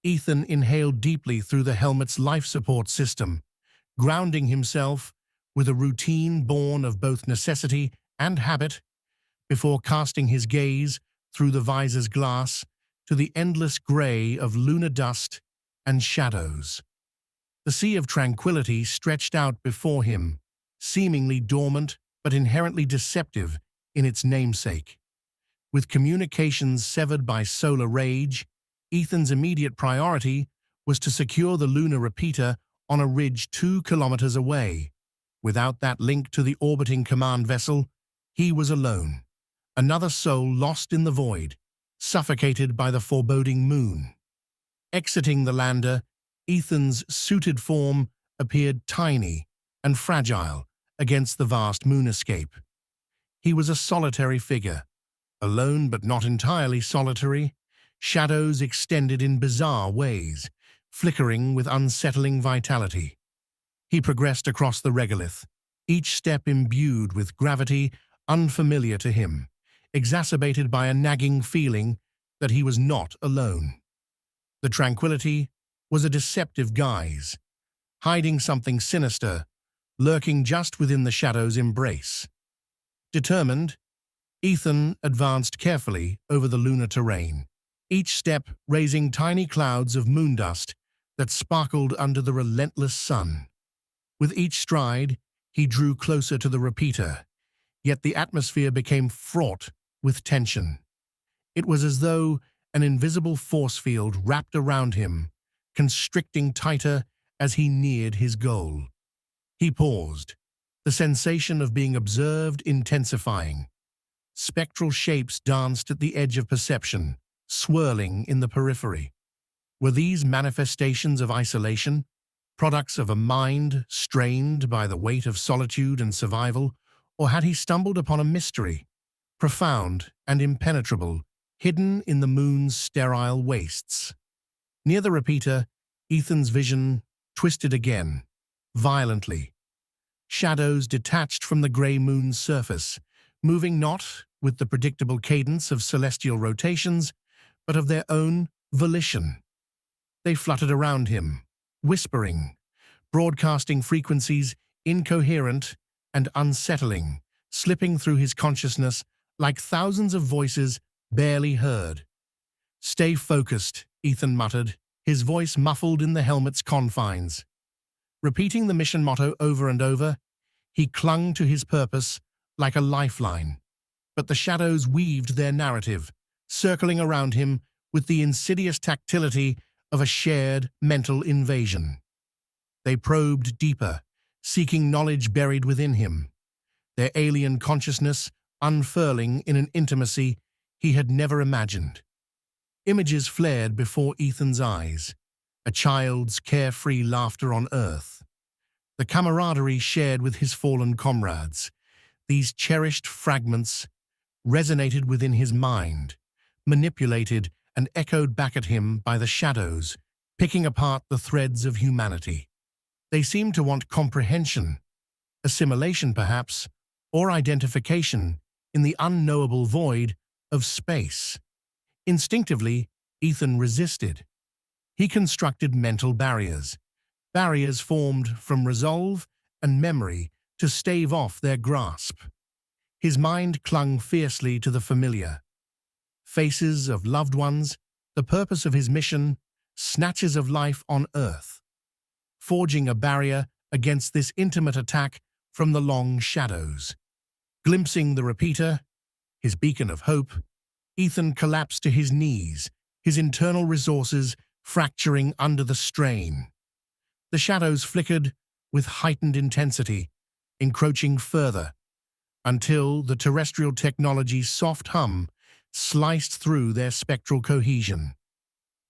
Ethan inhaled deeply through the helmet's life support system, grounding himself with a routine born of both necessity and habit, before casting his gaze through the visor's glass to the endless gray of lunar dust and shadows. The sea of tranquility stretched out before him, seemingly dormant but inherently deceptive in its namesake. With communications severed by solar rage, Ethan's immediate priority was to secure the lunar repeater on a ridge 2 kilometers away. Without that link to the orbiting command vessel, he was alone, another soul lost in the void, suffocated by the foreboding moon. Exiting the lander, Ethan's suited form appeared tiny and fragile against the vast moonescape. He was a solitary figure, alone but not entirely solitary, shadows extended in bizarre ways, flickering with unsettling vitality. He progressed across the regolith, each step imbued with gravity unfamiliar to him, exacerbated by a nagging feeling that he was not alone. The tranquility was a deceptive guise, hiding something sinister, lurking just within the shadow's embrace. Determined, Ethan advanced carefully over the lunar terrain, each step raising tiny clouds of moondust that sparkled under the relentless sun. With each stride, he drew closer to the repeater, yet the atmosphere became fraught with tension. It was as though an invisible force field wrapped around him, constricting tighter as he neared his goal. He paused, the sensation of being observed intensifying. Spectral shapes danced at the edge of perception, swirling in the periphery. Were these manifestations of isolation, products of a mind strained by the weight of solitude and survival, or had he stumbled upon a mystery, profound and impenetrable, hidden in the moon's sterile wastes? Near the repeater, Ethan's vision twisted again, violently. Shadows detached from the grey moon's surface, moving not with the predictable cadence of celestial rotations, but of their own volition. They fluttered around him, whispering, broadcasting frequencies incoherent and unsettling, slipping through his consciousness like thousands of voices barely heard. "Stay focused," Ethan muttered, his voice muffled in the helmet's confines. Repeating the mission motto over and over, he clung to his purpose like a lifeline. But the shadows weaved their narrative, circling around him with the insidious tactility of a shared mental invasion. They probed deeper, seeking knowledge buried within him, their alien consciousness unfurling in an intimacy he had never imagined. Images flared before Ethan's eyes, a child's carefree laughter on Earth, the camaraderie shared with his fallen comrades. These cherished fragments resonated within his mind, manipulated and echoed back at him by the shadows, picking apart the threads of humanity. They seemed to want comprehension, assimilation perhaps, or identification in the unknowable void of space. Instinctively, Ethan resisted. He constructed mental barriers, barriers formed from resolve and memory to stave off their grasp. His mind clung fiercely to the familiar. Faces of loved ones, the purpose of his mission, snatches of life on Earth. Forging a barrier against this intimate attack from the long shadows. Glimpsing the repeater, his beacon of hope, Ethan collapsed to his knees, his internal resources fracturing under the strain. The shadows flickered with heightened intensity, encroaching further, until the terrestrial technology's soft hum sliced through their spectral cohesion.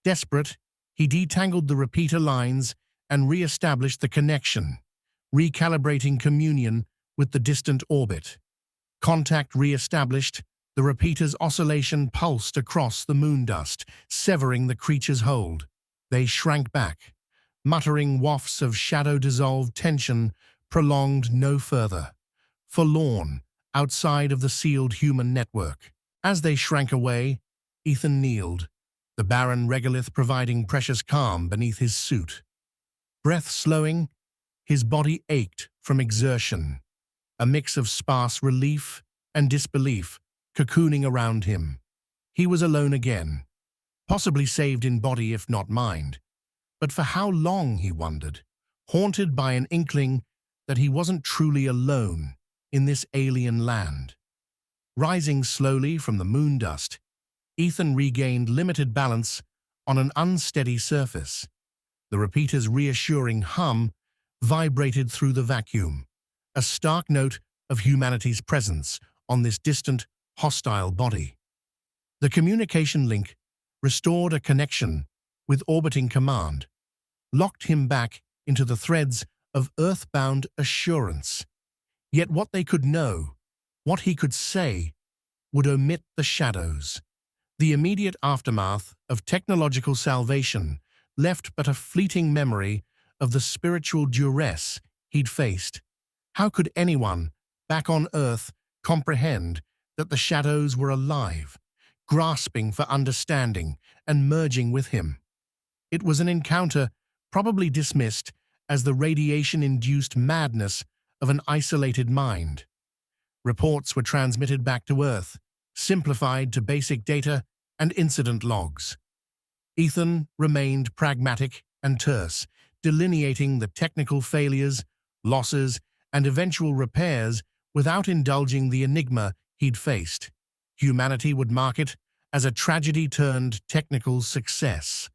Desperate, he detangled the repeater lines and re-established the connection, recalibrating communion with the distant orbit. Contact re-established, the repeater's oscillation pulsed across the moondust, severing the creature's hold. They shrank back, muttering wafts of shadow-dissolved tension prolonged no further, forlorn, outside of the sealed human network. As they shrank away, Ethan kneeled, the barren regolith providing precious calm beneath his suit. Breath slowing, his body ached from exertion, a mix of sparse relief and disbelief cocooning around him. He was alone again, possibly saved in body if not mind. But for how long, he wondered, haunted by an inkling that he wasn't truly alone in this alien land. Rising slowly from the moondust, Ethan regained limited balance on an unsteady surface. The repeater's reassuring hum vibrated through the vacuum, a stark note of humanity's presence on this distant, hostile body. The communication link restored a connection with orbiting command, locked him back into the threads of earthbound assurance. Yet what they could know, what he could say, would omit the shadows. The immediate aftermath of technological salvation left but a fleeting memory of the spiritual duress he'd faced. How could anyone, back on Earth, comprehend that the shadows were alive, grasping for understanding and merging with him? It was an encounter probably dismissed as the radiation-induced madness of an isolated mind. Reports were transmitted back to Earth, simplified to basic data and incident logs. Ethan remained pragmatic and terse, delineating the technical failures, losses, and eventual repairs without indulging the enigma he'd faced. Humanity would mark it as a tragedy-turned technical success,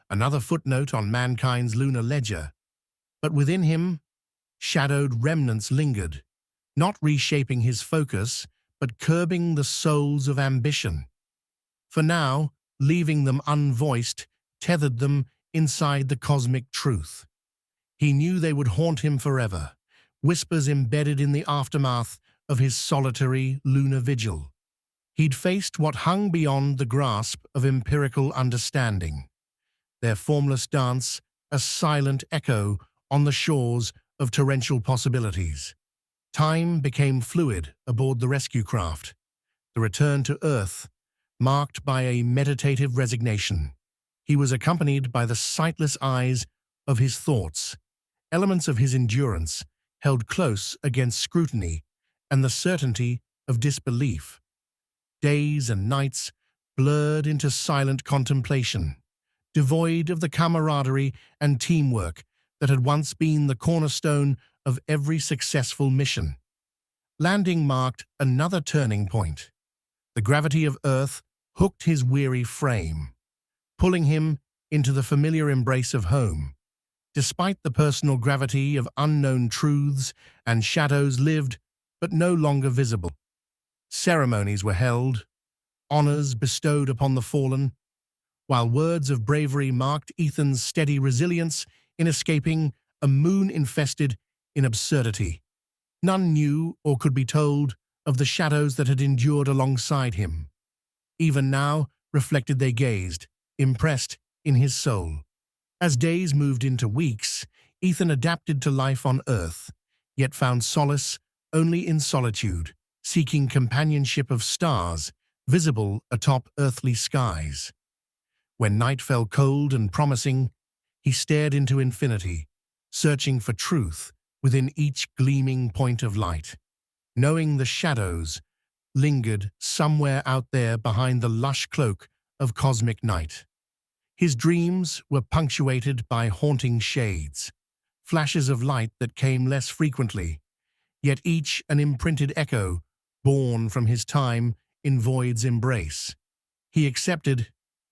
another footnote on mankind's lunar ledger. But within him, shadowed remnants lingered, not reshaping his focus, but curbing the souls of ambition. For now, leaving them unvoiced, tethered them inside the cosmic truth. He knew they would haunt him forever, whispers embedded in the aftermath of his solitary lunar vigil. He'd faced what hung beyond the grasp of empirical understanding, their formless dance a silent echo on the shores of torrential possibilities. Time became fluid aboard the rescue craft, the return to Earth marked by a meditative resignation. He was accompanied by the sightless eyes of his thoughts, elements of his endurance held close against scrutiny and the certainty of disbelief. Days and nights blurred into silent contemplation, devoid of the camaraderie and teamwork that had once been the cornerstone of every successful mission. Landing marked another turning point. The gravity of Earth hooked his weary frame, pulling him into the familiar embrace of home. Despite the personal gravity of unknown truths and shadows lived, but no longer visible. Ceremonies were held, honors bestowed upon the fallen, while words of bravery marked Ethan's steady resilience in escaping a moon-infested in absurdity. None knew or could be told of the shadows that had endured alongside him. Even now, reflected they gazed, impressed in his soul. As days moved into weeks, Ethan adapted to life on Earth, yet found solace only in solitude, seeking companionship of stars visible atop earthly skies. When night fell cold and promising, he stared into infinity, searching for truth within each gleaming point of light, knowing the shadows lingered somewhere out there behind the lush cloak of cosmic night. His dreams were punctuated by haunting shades, flashes of light that came less frequently, yet each an imprinted echo born from his time in void's embrace. He accepted,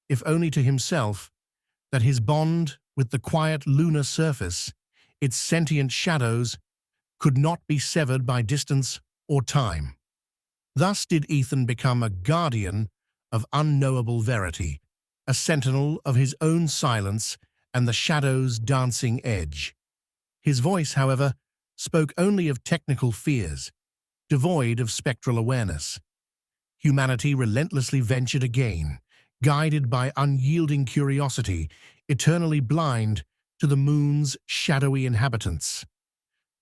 if only to himself, that his bond with the quiet lunar surface, its sentient shadows, could not be severed by distance or time. Thus did Ethan become a guardian of unknowable verity, a sentinel of his own silence and the shadow's dancing edge. His voice, however, spoke only of technical fears, devoid of spectral awareness. Humanity relentlessly ventured again, guided by unyielding curiosity, eternally blind to the moon's shadowy inhabitants.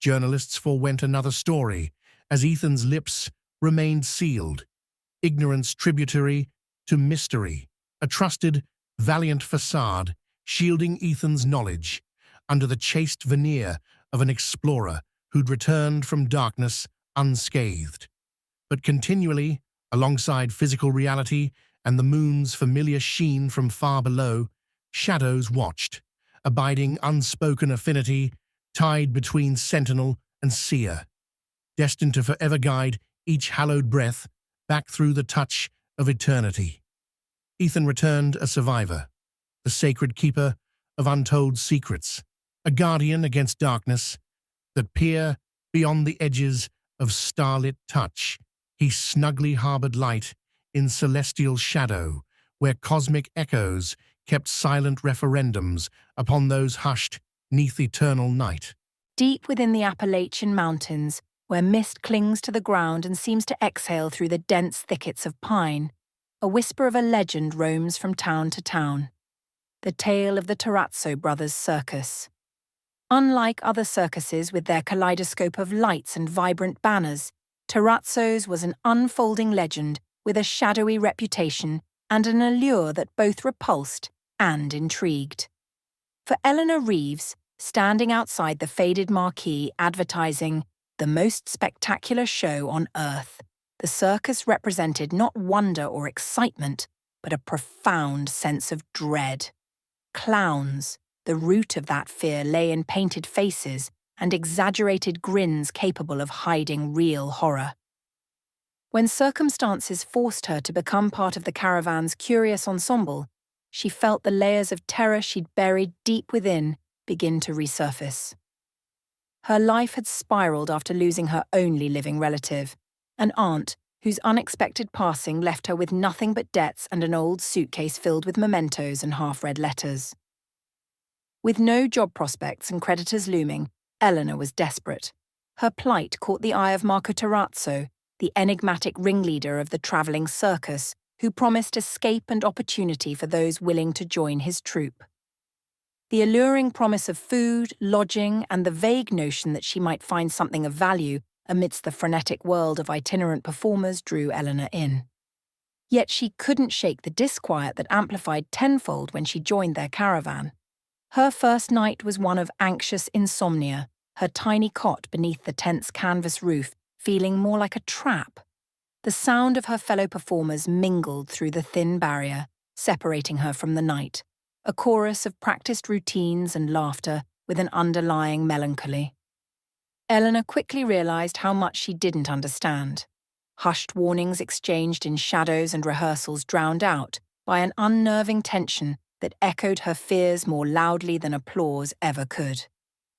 Journalists forewent another story, as Ethan's lips remained sealed, ignorance tributary to mystery, a trusted, valiant facade shielding Ethan's knowledge under the chaste veneer of an explorer who'd returned from darkness unscathed. But continually, alongside physical reality and the moon's familiar sheen from far below, shadows watched, abiding unspoken affinity tied between sentinel and seer, destined to forever guide each hallowed breath back through the touch of eternity. Ethan returned a survivor, the sacred keeper of untold secrets, a guardian against darkness that peer beyond the edges of starlit touch. He snugly harbored light in celestial shadow, where cosmic echoes kept silent referendums upon those hushed 'neath eternal night. Deep within the Appalachian Mountains, where mist clings to the ground and seems to exhale through the dense thickets of pine, a whisper of a legend roams from town to town. The tale of the Terrazzo Brothers Circus. Unlike other circuses with their kaleidoscope of lights and vibrant banners, Terrazzo's was an unfolding legend with a shadowy reputation and an allure that both repulsed and intrigued. For Eleanor Reeves, standing outside the faded marquee advertising the most spectacular show on earth, the circus represented not wonder or excitement, but a profound sense of dread. Clowns, the root of that fear, lay in painted faces and exaggerated grins capable of hiding real horror. When circumstances forced her to become part of the caravan's curious ensemble, she felt the layers of terror she'd buried deep within begin to resurface. Her life had spiraled after losing her only living relative, an aunt whose unexpected passing left her with nothing but debts and an old suitcase filled with mementos and half-read letters. With no job prospects and creditors looming, Eleanor was desperate. Her plight caught the eye of Marco Terrazzo, the enigmatic ringleader of the travelling circus, who promised escape and opportunity for those willing to join his troupe. The alluring promise of food, lodging, and the vague notion that she might find something of value amidst the frenetic world of itinerant performers drew Eleanor in. Yet she couldn't shake the disquiet that amplified tenfold when she joined their caravan. Her first night was one of anxious insomnia, her tiny cot beneath the tent's canvas roof feeling more like a trap. The sound of her fellow performers mingled through the thin barrier, separating her from the night, a chorus of practiced routines and laughter with an underlying melancholy. Eleanor quickly realized how much she didn't understand. Hushed warnings exchanged in shadows and rehearsals drowned out by an unnerving tension that echoed her fears more loudly than applause ever could.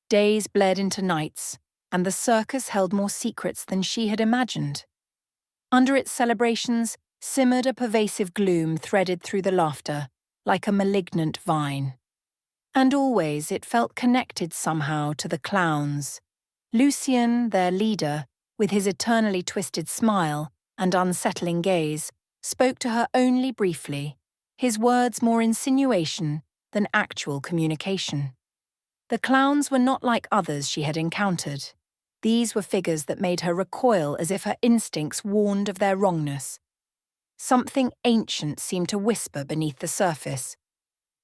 Days bled into nights, and the circus held more secrets than she had imagined. Under its celebrations simmered a pervasive gloom threaded through the laughter, like a malignant vine. And always it felt connected somehow to the clowns. Lucien, their leader, with his eternally twisted smile and unsettling gaze, spoke to her only briefly, his words more insinuation than actual communication. The clowns were not like others she had encountered. These were figures that made her recoil as if her instincts warned of their wrongness. Something ancient seemed to whisper beneath the surface.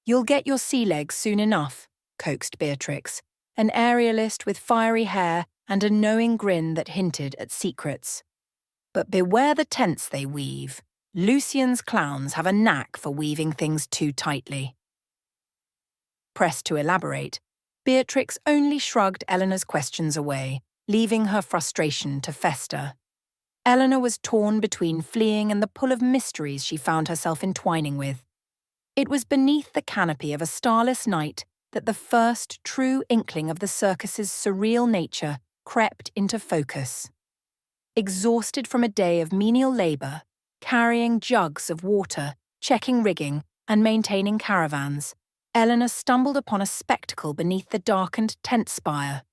"You'll get your sea legs soon enough," coaxed Beatrix, an aerialist with fiery hair and a knowing grin that hinted at secrets. "But beware the tents they weave. Lucien's clowns have a knack for weaving things too tightly." Pressed to elaborate, Beatrix only shrugged Eleanor's questions away, leaving her frustration to fester. Eleanor was torn between fleeing and the pull of mysteries she found herself entwining with. It was beneath the canopy of a starless night that the first true inkling of the circus's surreal nature crept into focus. Exhausted from a day of menial labour, carrying jugs of water, checking rigging, and maintaining caravans, Eleanor stumbled upon a spectacle beneath the darkened tent spire.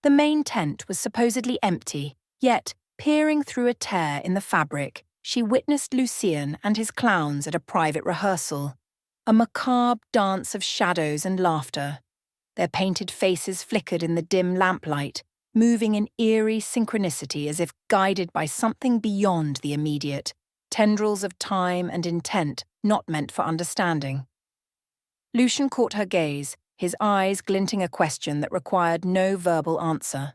The main tent was supposedly empty, yet, peering through a tear in the fabric, she witnessed Lucien and his clowns at a private rehearsal, a macabre dance of shadows and laughter. Their painted faces flickered in the dim lamplight, moving in eerie synchronicity as if guided by something beyond the immediate, tendrils of time and intent not meant for understanding. Lucien caught her gaze, his eyes glinting a question that required no verbal answer.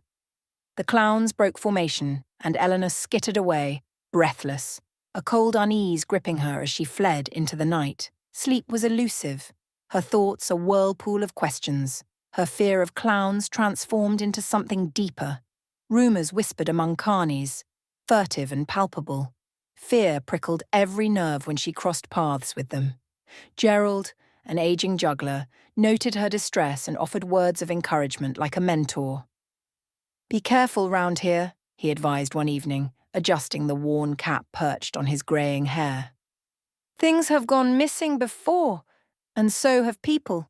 The clowns broke formation, and Eleanor skittered away, breathless, a cold unease gripping her as she fled into the night. Sleep was elusive, her thoughts a whirlpool of questions, her fear of clowns transformed into something deeper. Rumours whispered among carnies, furtive and palpable. Fear prickled every nerve when she crossed paths with them. Gerald, an aging juggler, noted her distress and offered words of encouragement like a mentor. "Be careful round here," he advised one evening, adjusting the worn cap perched on his greying hair. "Things have gone missing before, and so have people."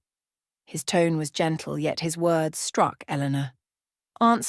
His tone was gentle, yet his words struck Eleanor. "Answers